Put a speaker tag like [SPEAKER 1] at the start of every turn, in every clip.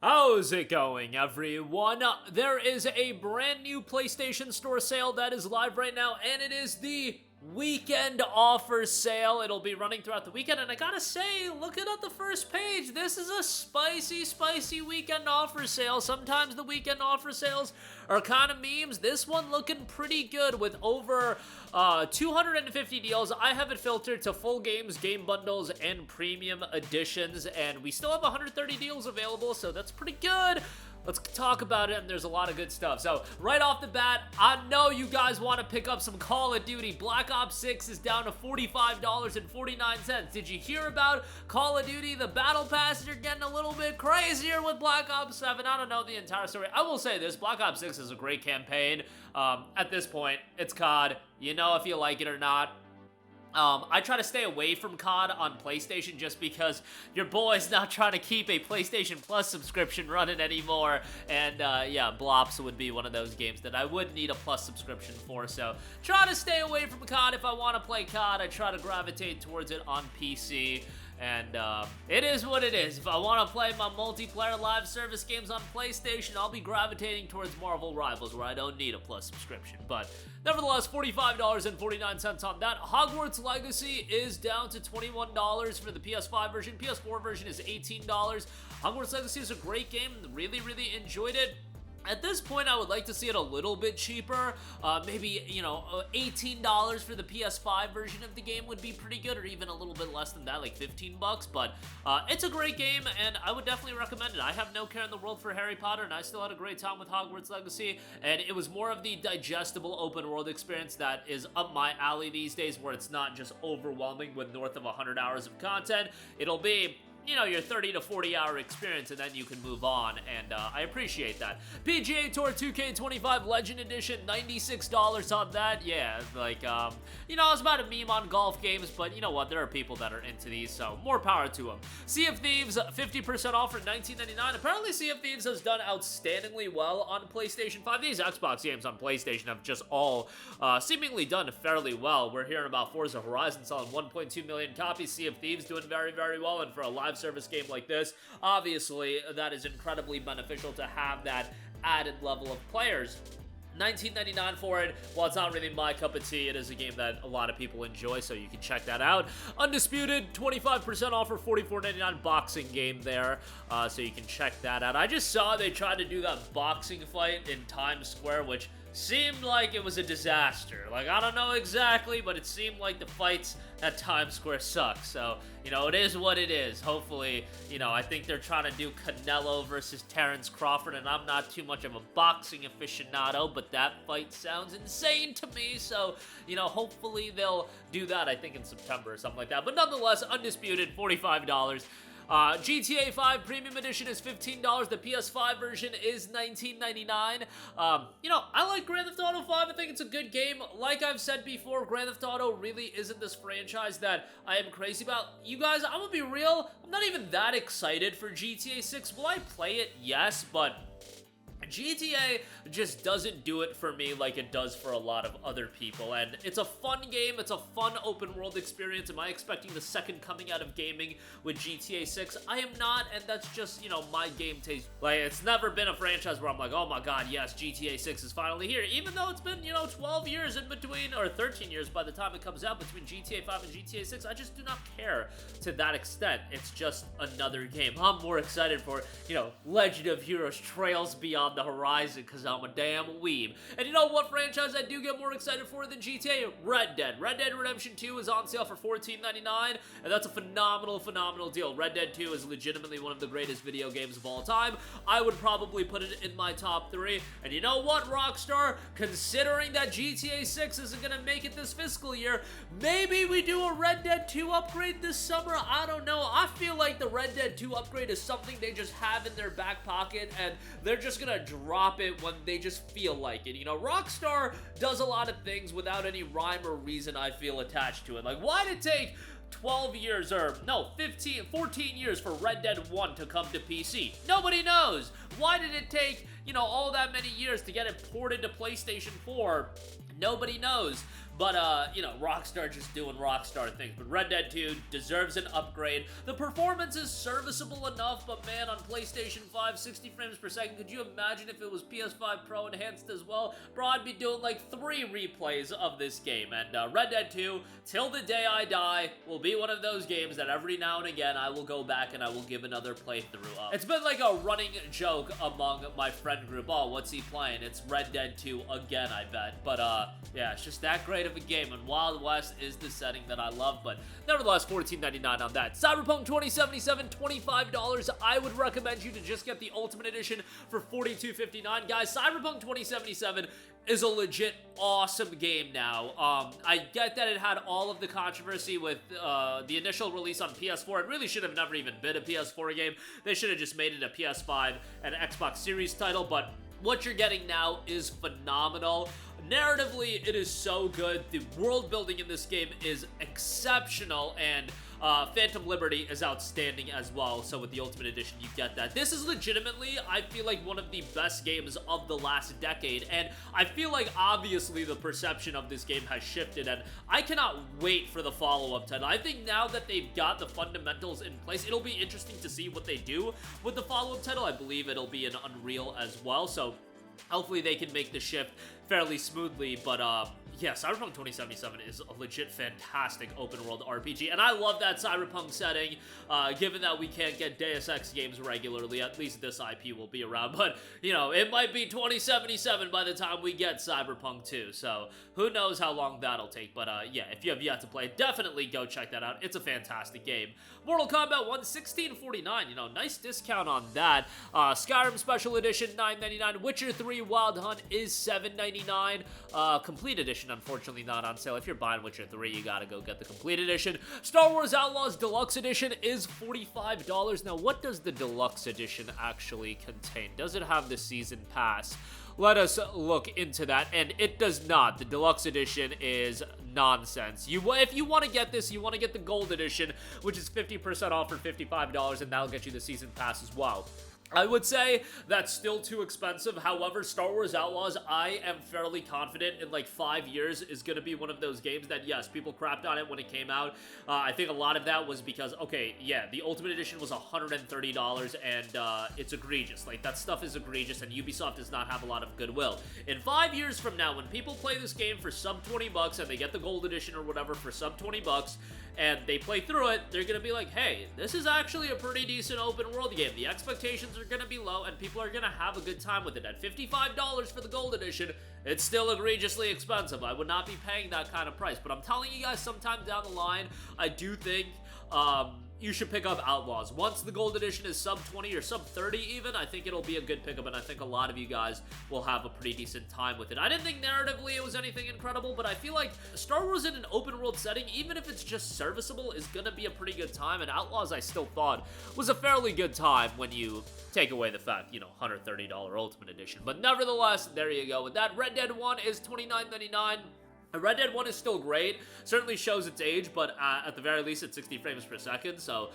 [SPEAKER 1] How's it going, everyone? There is a brand new PlayStation Store sale that is live right now, and it is the weekend offer sale. It'll be running throughout the weekend, and I gotta say, looking at the first page, this is a spicy weekend offer sale. Sometimes the weekend offer sales are kind of memes. This one looking pretty good with over 250 deals. I have it filtered to full games, game bundles, and premium editions, and we still have 130 deals available, so that's pretty good. Let's talk about it, and there's a lot of good stuff. So, right off the bat, I know you guys want to pick up some Call of Duty. Black Ops 6 is down to $45.49. Did you hear about Call of Duty? The Battle Passes are getting a little bit crazier with Black Ops 7. I don't know the entire story. I will say this, Black Ops 6 is a great campaign. At this point, it's COD. You know if you like it or not. I try to stay away from COD on PlayStation just because your boy's not trying to keep a PlayStation Plus subscription running anymore, and yeah, Blops would be one of those games that I would need a Plus subscription for, so try to stay away from COD. If I want to play COD, I try to gravitate towards it on PC. And it is what it is. If I want to play my multiplayer live service games on PlayStation, I'll be gravitating towards Marvel Rivals, where I don't need a Plus subscription. But nevertheless, $45.49 on that. Hogwarts Legacy is down to $21 for the PS5 version. PS4 version is $18. Hogwarts Legacy is a great game. Really enjoyed it. At this point, I would like to see it a little bit cheaper. Maybe, you know, $18 for the PS5 version of the game would be pretty good, or even a little bit less than that, like 15 bucks. But it's a great game, and I would definitely recommend it. I have no care in the world for Harry Potter, and I still had a great time with Hogwarts Legacy. And it was more of the digestible open world experience that is up my alley these days, where it's not just overwhelming with north of 100 hours of content. It'll be, you know, your 30 to 40 hour experience, and then you can move on, and I appreciate that. PGA Tour 2K25 Legend Edition, $96 on that. Yeah, like, you know, I was about to meme on golf games, but you know what, there are people that are into these, so more power to them. Sea of Thieves, 50% off for $19.99. Apparently Sea of Thieves has done outstandingly well on PlayStation 5. These Xbox games on PlayStation have just all seemingly done fairly well. We're hearing about Forza Horizon selling 1.2 million copies, Sea of Thieves doing very well, and for a live service game like this, obviously that is incredibly beneficial to have that added level of players. $19.99 for it. While it's not really my cup of tea, it is a game that a lot of people enjoy, so you can check that out. Undisputed, 25% off for $44.99 boxing game there, so you can check that out. I just saw they tried to do that boxing fight in Times Square, which seemed like it was a disaster. Like, I don't know exactly, but it seemed like the fights at Times Square suck. So, you know, it is what it is. Hopefully, you know, I think they're trying to do Canelo versus Terrence Crawford, and I'm not too much of a boxing aficionado, but that fight sounds insane to me. So, you know, hopefully they'll do that, I think in September or something like that. But nonetheless, Undisputed, $45. GTA 5 Premium Edition is $15. The PS5 version is $19.99. You know, I like Grand Theft Auto 5. I think it's a good game. Like I've said before, Grand Theft Auto really isn't this franchise that I am crazy about. You guys, I'm gonna be real, I'm not even that excited for GTA 6. Will I play it? Yes, but GTA just doesn't do it for me like it does for a lot of other people, and it's a fun game, it's a fun open world experience. Am I expecting the second coming out of gaming with GTA 6? I am not, and that's just, you know, my game taste. Like, it's never been a franchise where I'm like, oh my god, yes, GTA 6 is finally here, even though it's been, you know, 12 years in between, or 13 years by the time it comes out between GTA 5 and GTA 6. I just do not care to that extent. It's just another game. I'm more excited for, you know, Legend of Heroes Trails Beyond the Horizon, because I'm a damn weeb. And you know what franchise I do get more excited for than GTA? Red Dead. Red Dead Redemption 2 is on sale for $14.99, and that's a phenomenal deal. Red Dead 2 is legitimately one of the greatest video games of all time. I would probably put it in my top 3. And you know what, Rockstar? Considering that GTA 6 isn't gonna make it this fiscal year, maybe we do a Red Dead 2 upgrade this summer? I don't know. I feel like the Red Dead 2 upgrade is something they just have in their back pocket, and they're just gonna drop it when they just feel like it. You know, Rockstar does a lot of things without any rhyme or reason, I feel, attached to it. Like, why did it take 12 years, or no, 14 years for Red Dead 1 to come to PC? Nobody knows. Why did it take, you know, all that many years to get it ported to PlayStation 4? Nobody knows. But, you know, Rockstar just doing Rockstar things. But Red Dead 2 deserves an upgrade. The performance is serviceable enough, but man, on PlayStation 5, 60 frames per second, could you imagine if it was PS5 Pro enhanced as well? Bro, I'd be doing like 3 replays of this game. And Red Dead 2, till the day I die, will be one of those games that every now and again I will go back and I will give another playthrough of. It's been like a running joke among my friend group. Oh, what's he playing? It's Red Dead 2 again, I bet. But, yeah, it's just that great of a game, and Wild West is the setting that I love, but nevertheless, $14.99 on that. Cyberpunk 2077, $25. I would recommend you to just get the Ultimate Edition for $42.59. Guys, Cyberpunk 2077 is a legit awesome game now. I get that it had all of the controversy with the initial release on PS4. It really should have never even been a PS4 game. They should have just made it a PS5 and Xbox Series title, but what you're getting now is phenomenal. Narratively, it is so good. The world building in this game is exceptional, and Phantom Liberty is outstanding as well. So with the Ultimate Edition, you get that. This is legitimately, I feel like, one of the best games of the last decade, and I feel like obviously the perception of this game has shifted, and I cannot wait for the follow-up title. I think now that they've got the fundamentals in place, it'll be interesting to see what they do with the follow-up title. I believe it'll be an Unreal as well, so hopefully they can make the shift fairly smoothly, but yeah, Cyberpunk 2077 is a legit fantastic open-world RPG, and I love that Cyberpunk setting, given that we can't get Deus Ex games regularly. At least this IP will be around, but, you know, it might be 2077 by the time we get Cyberpunk 2, so who knows how long that'll take, but yeah, if you have yet to play it, definitely go check that out. It's a fantastic game. Mortal Kombat 1, $16.49, you know, nice discount on that. Skyrim Special Edition, $9.99. Witcher 3 Wild Hunt is $7.99. Complete Edition, unfortunately not on sale. If you're buying Witcher 3, you gotta go get the Complete Edition. Star Wars Outlaws Deluxe Edition is $45. Now, what does the Deluxe Edition actually contain? Does it have the Season Pass? Let us look into that, and it does not. The Deluxe Edition is nonsense. If you want to get this, you want to get the Gold Edition, which is 50% off for $55, and that'll get you the Season Pass as well. I would say that's still too expensive. However, Star Wars Outlaws, I am fairly confident in like 5 years is going to be one of those games that, yes, people crapped on it when it came out. I think a lot of that was because, okay, yeah, the Ultimate Edition was $130 and it's egregious. Like, that stuff is egregious, and Ubisoft does not have a lot of goodwill. In 5 years from now, when people play this game for sub $20 and they get the Gold Edition or whatever for sub $20, and they play through it, they're going to be like, hey, this is actually a pretty decent open world game. The expectations are going to be low, and people are going to have a good time with it. At $55 for the Gold Edition, it's still egregiously expensive. I would not be paying that kind of price, but I'm telling you guys, sometime down the line, I do think you should pick up Outlaws. Once the Gold Edition is sub 20 or sub 30 even, I think it'll be a good pickup, and I think a lot of you guys will have a pretty decent time with it. I didn't think narratively it was anything incredible, but I feel like Star Wars in an open world setting, even if it's just serviceable, is gonna be a pretty good time, and Outlaws I still thought was a fairly good time when you take away the fact, you know, $130 Ultimate Edition. But nevertheless, there you go. With that, Red Dead 1 is $29.99. Red Dead 1 is still great, certainly shows its age, but at the very least it's 60 frames per second, so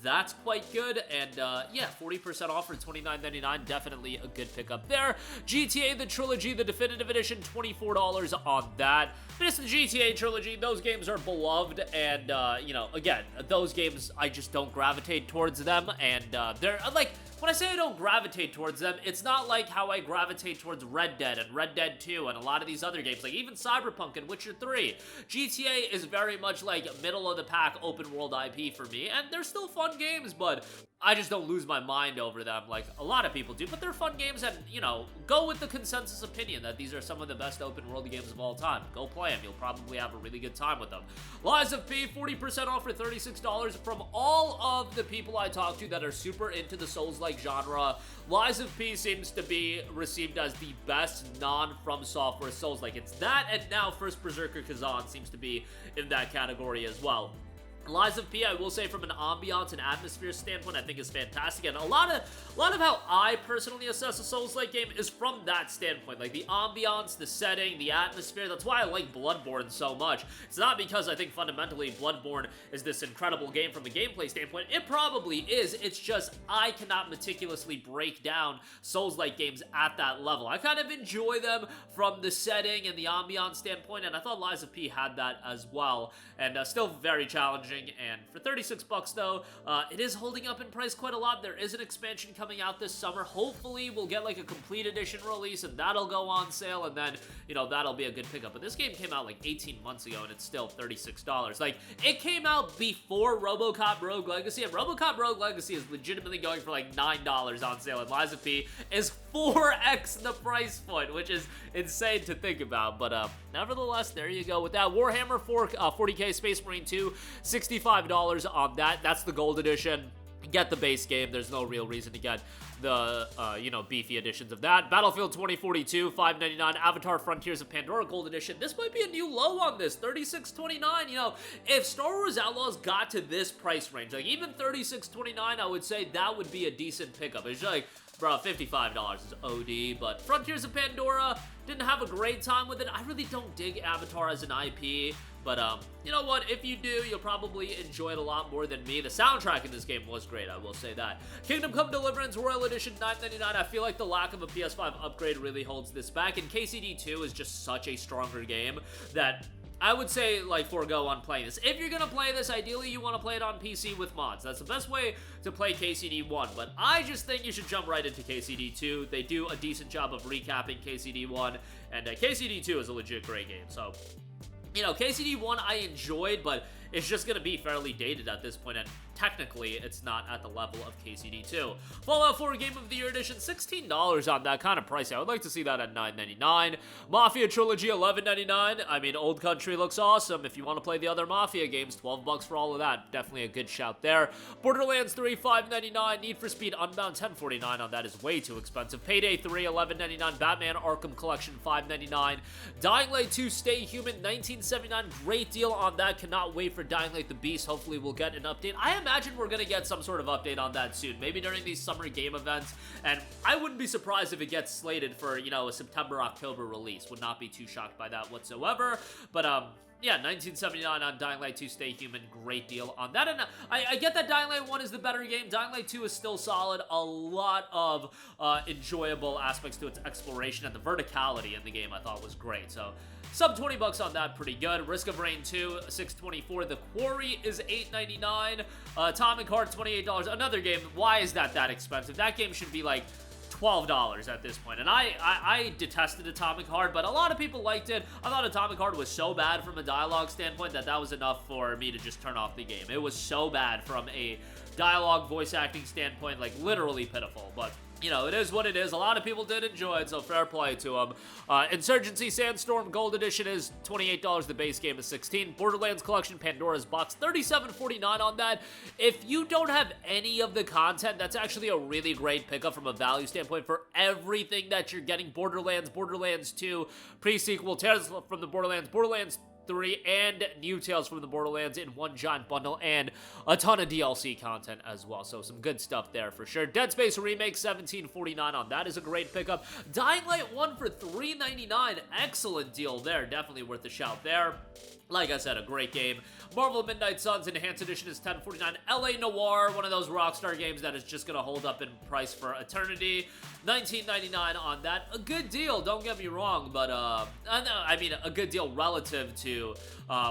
[SPEAKER 1] that's quite good, and yeah, 40% off for $29.99, definitely a good pickup there. GTA The Trilogy, the Definitive Edition, $24 on that. This is the GTA Trilogy, those games are beloved, and, you know, again, those games, I just don't gravitate towards them, and they're, like, when I say I don't gravitate towards them, it's not like how I gravitate towards Red Dead and Red Dead 2 and a lot of these other games, like even Cyberpunk and Witcher 3. GTA is very much like middle-of-the-pack open-world IP for me, and they're still fun games, but I just don't lose my mind over them like a lot of people do. But they're fun games, and, you know, go with the consensus opinion that these are some of the best open-world games of all time. Go play them. You'll probably have a really good time with them. Lies of P, 40% off for $36 from all of the people I talk to that are super into the Souls-like genre. Lies of P seems to be received as the best non-From Software Souls-like. It's that, and now First Berserker Kazan seems to be in that category as well. Lies of P, I will say, from an ambiance and atmosphere standpoint, I think is fantastic, and a lot of how I personally assess a Souls-like game is from that standpoint, like the ambiance, the setting, the atmosphere. That's why I like Bloodborne so much. It's not because I think fundamentally Bloodborne is this incredible game from a gameplay standpoint. It probably is. It's just I cannot meticulously break down Souls-like games at that level. I kind of enjoy them from the setting and the ambiance standpoint, and I thought Lies of P had that as well, and still very challenging. And for 36 bucks though, it is holding up in price quite a lot. There is an expansion coming out this summer. Hopefully we'll get like a complete edition release and that'll go on sale, and then, you know, that'll be a good pickup. But this game came out like 18 months ago and it's still $36. Like, it came out before RoboCop Rogue Legacy, and RoboCop Rogue Legacy is legitimately going for like $9 on sale, and Lies of P is 4x the price point, which is insane to think about. But nevertheless, there you go with that. Warhammer 40k Space Marine 2, $65 on that. That's the gold edition. Get the base game. There's no real reason to get the, you know, beefy editions of that. Battlefield 2042, $5.99. Avatar Frontiers of Pandora Gold Edition. This might be a new low on this, $36.29. You know, if Star Wars Outlaws got to this price range, like even $36.29, I would say that would be a decent pickup. It's like, bro, $55 is OD, but Frontiers of Pandora, didn't have a great time with it. I really don't dig Avatar as an IP, but you know what? If you do, you'll probably enjoy it a lot more than me. The soundtrack in this game was great, I will say that. Kingdom Come Deliverance Royal Edition, $9.99. I feel like the lack of a PS5 upgrade really holds this back, and KCD2 is just such a stronger game that I would say, like, forego on playing this. If you're gonna play this, ideally you want to play it on PC with mods. That's the best way to play KCD1, but I just think you should jump right into KCD2. They do a decent job of recapping KCD1, and KCD2 is a legit great game. So, you know, KCD1 I enjoyed, but it's just gonna be fairly dated at this point, and technically it's not at the level of KCD2. Fallout 4 Game of the Year Edition, $16 on that, kind of pricey. I would like to see that at $9.99. Mafia Trilogy, $11.99. I mean, Old Country looks awesome. If you want to play the other Mafia games, 12 bucks for all of that. Definitely a good shout there. Borderlands 3, $5.99. Need for Speed Unbound, $10.49 on that is way too expensive. Payday 3, $11.99. Batman Arkham Collection, $5.99. Dying Light 2 Stay Human, $19.79. Great deal on that. Cannot wait for Dying Light the Beast. Hopefully we'll get an update. I imagine we're gonna get some sort of update on that soon, maybe during these summer game events, and I wouldn't be surprised if it gets slated for, you know, a September-October release. Would not be too shocked by that whatsoever. But yeah, $19.79 on Dying Light 2 Stay Human. Great deal on that. And I get that Dying Light 1 is the better game. Dying Light 2 is still solid. A lot of enjoyable aspects to its exploration, and the verticality in the game I thought was great. So sub 20 bucks on that, pretty good. Risk of Rain 2, $6.24. The Quarry is $8.99. Atomic Heart, $28. Another game. Why is that expensive? That game should be like $12 at this point. And I detested Atomic Heart, but a lot of people liked it. I thought Atomic Heart was so bad from a dialogue standpoint that was enough for me to just turn off the game. It was so bad from a dialogue voice acting standpoint, like literally pitiful. But you know, it is what it is. A lot of people did enjoy it, so fair play to them. Insurgency Sandstorm Gold Edition is $28. The base game is $16. Borderlands Collection Pandora's Box, $37.49 on that. If you don't have any of the content, that's actually a really great pickup from a value standpoint for everything that you're getting. Borderlands 2, pre-sequel, Tales from the Borderlands 3, and new Tales from the Borderlands in one giant bundle, and a ton of DLC content as well. So some good stuff there for sure. Dead Space Remake, $17.49 on that is a great pickup. Dying Light 1 for $3.99. Excellent deal there. Definitely worth a shout there. Like I said, a great game. Marvel Midnight Suns Enhanced Edition is $10.49. LA Noire, one of those Rockstar games that is just going to hold up in price for eternity. $19.99 on that. A good deal, don't get me wrong, but I mean, a good deal relative to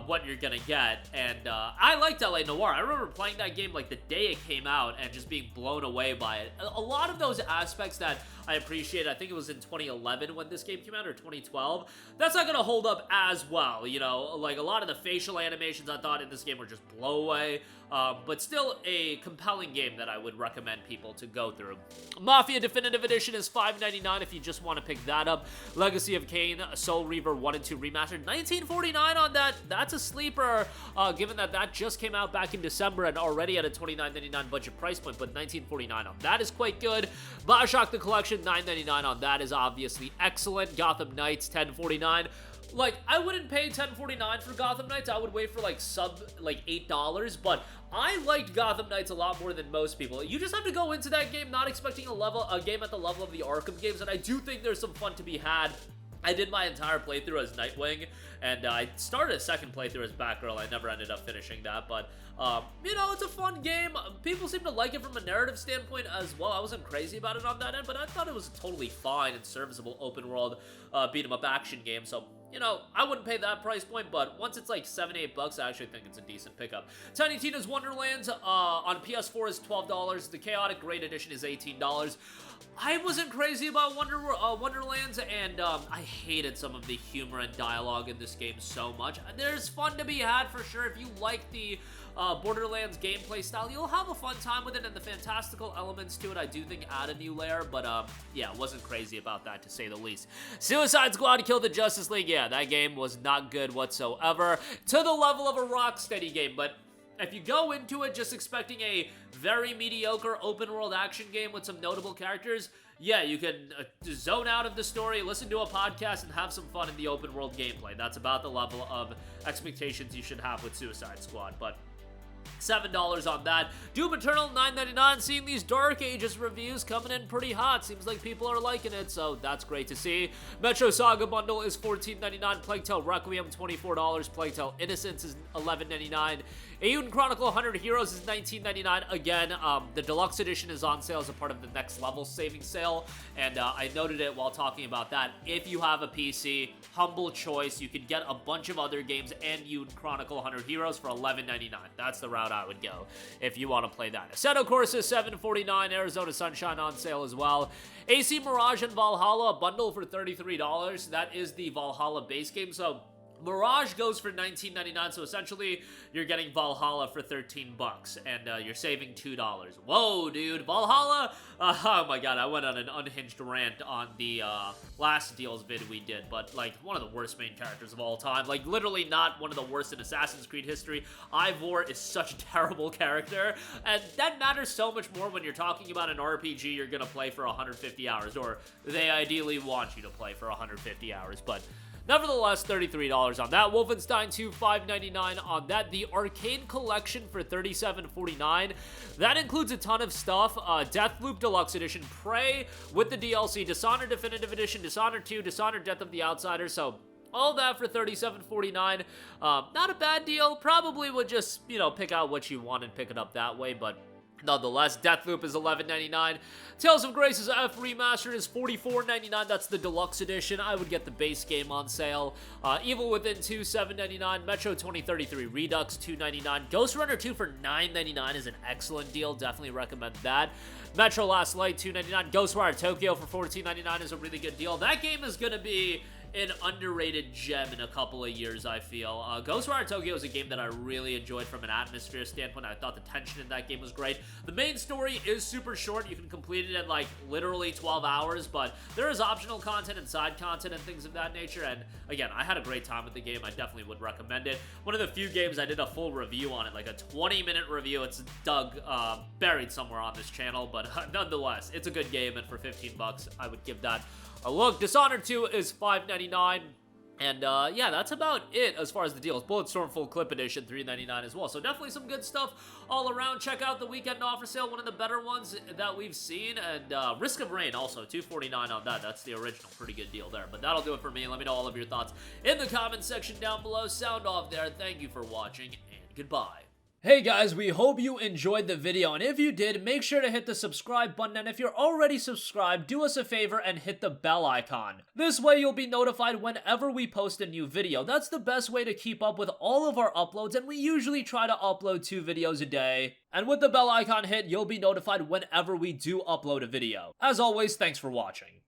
[SPEAKER 1] what you're going to get. And I liked LA Noire. I remember playing that game like the day it came out and just being blown away by it. A lot of those aspects that I appreciate, I think it was in 2011 when this game came out, or 2012, that's not going to hold up as well, you know? Like, a lot of the facial animations I thought in this game were just blow away, but still a compelling game that I would recommend people to go through. Mafia Definitive Edition is $5.99 if you just want to pick that up. Legacy of Kain, Soul Reaver 1 and 2 Remastered, $19.49 on that. That's a sleeper, given that that just came out back in December and already at a $29.99 budget price point, but $19.49 on that is quite good. BioShock the Collection, $9.99 on that is obviously excellent. Gotham Knights, $10.49. Like, I wouldn't pay $10.49 for Gotham Knights. I would wait for like sub like $8, but I liked Gotham Knights a lot more than most people. You just have to go into that game not expecting a game at the level of the Arkham games, and I do think there's some fun to be had. I did my entire playthrough as Nightwing, and I started a second playthrough as Batgirl. I never ended up finishing that, but, you know, it's a fun game. People seem to like it from a narrative standpoint as well. I wasn't crazy about it on that end, but I thought it was a totally fine and serviceable open-world beat-em-up action game, so, you know, I wouldn't pay that price point, but once it's like $7-8, I actually think it's a decent pickup. Tiny Tina's Wonderlands on PS4 is $12. The Chaotic Great Edition is $18. I wasn't crazy about Wonderlands, and I hated some of the humor and dialogue in this game so much. There's fun to be had for sure. If you like the Borderlands gameplay style, you'll have a fun time with it, and the fantastical elements to it, I do think, add a new layer, but yeah, wasn't crazy about that, to say the least. Suicide Squad Kill the Justice League, yeah, that game was not good whatsoever, to the level of a Rocksteady game, but if you go into it just expecting a very mediocre open-world action game with some notable characters, yeah, you can zone out of the story, listen to a podcast, and have some fun in the open-world gameplay. That's about the level of expectations you should have with Suicide Squad, but $7 on that. Doom Eternal, $9.99. Seeing these Dark Ages reviews coming in pretty hot. Seems like people are liking it, so that's great to see. Metro Saga Bundle is $14.99. Plague Tale Requiem, $24. Plague Tale Innocence is $11.99. Eiyuden Chronicle 100 Heroes is $19.99. Again, the deluxe edition is on sale as a part of the Next Level savings sale, and I noted it while talking about that. If you have a PC, humble choice. You can get a bunch of other games and Eiyuden Chronicle 100 Heroes for $11.99. That's the route I would go if you want to play that. Assetto Corsa $7.49. Arizona Sunshine on sale as well. AC Mirage and Valhalla, a bundle for $33. That is the Valhalla base game, so Mirage goes for $19.99, so essentially you're getting Valhalla for $13, and you're saving $2. Whoa, dude, Valhalla? Oh my god, I went on an unhinged rant on the last deals vid we did, but like one of the worst main characters of all time, like literally not one of the worst in Assassin's Creed history. Ivor is such a terrible character, and that matters so much more when you're talking about an RPG you're gonna play for 150 hours, or they ideally want you to play for 150 hours, but nevertheless, $33 on that. Wolfenstein 2, $5.99 on that. The Arcane Collection for $37.49. That includes a ton of stuff. Deathloop Deluxe Edition, Prey with the DLC, Dishonored Definitive Edition, Dishonored 2, Dishonored Death of the Outsider, so all that for $37.49. Not a bad deal. Probably would just, you know, pick out what you want and pick it up that way, but nonetheless, Deathloop is $11.99. Tales of Grace's F Remastered is $44.99. That's the deluxe edition. I would get the base game on sale. Evil Within 2, $7.99. Metro 2033 Redux, $2.99. Ghost Runner 2 for $9.99 is an excellent deal. Definitely recommend that. Metro Last Light, $2.99. Ghostwire Tokyo for $14.99 is a really good deal. That game is going to be an underrated gem in a couple of years, I feel. Ghostwire Tokyo is a game that I really enjoyed from an atmosphere standpoint. I thought the tension in that game was great. The main story is super short. You can complete it in like literally 12 hours, but there is optional content and side content and things of that nature, and again, I had a great time with the game. I definitely would recommend it. One of the few games I did a full review on it, like a 20-minute review. It's buried somewhere on this channel, but nonetheless, it's a good game, and for $15, I would give that a look. Dishonored 2 is $5.99. And yeah, that's about it as far as the deals. Bulletstorm Full Clip Edition, $3.99 as well. So definitely some good stuff all around. Check out the weekend offer sale, one of the better ones that we've seen. And Risk of Rain also, $2.49 on that. That's the original. Pretty good deal there. But that'll do it for me. Let me know all of your thoughts in the comments section down below. Sound off there. Thank you for watching, and goodbye. Hey guys, we hope you enjoyed the video, and if you did, make sure to hit the subscribe button, and if you're already subscribed, do us a favor and hit the bell icon. This way you'll be notified whenever we post a new video. That's the best way to keep up with all of our uploads, and we usually try to upload 2 videos a day. And with the bell icon hit, you'll be notified whenever we do upload a video. As always, thanks for watching.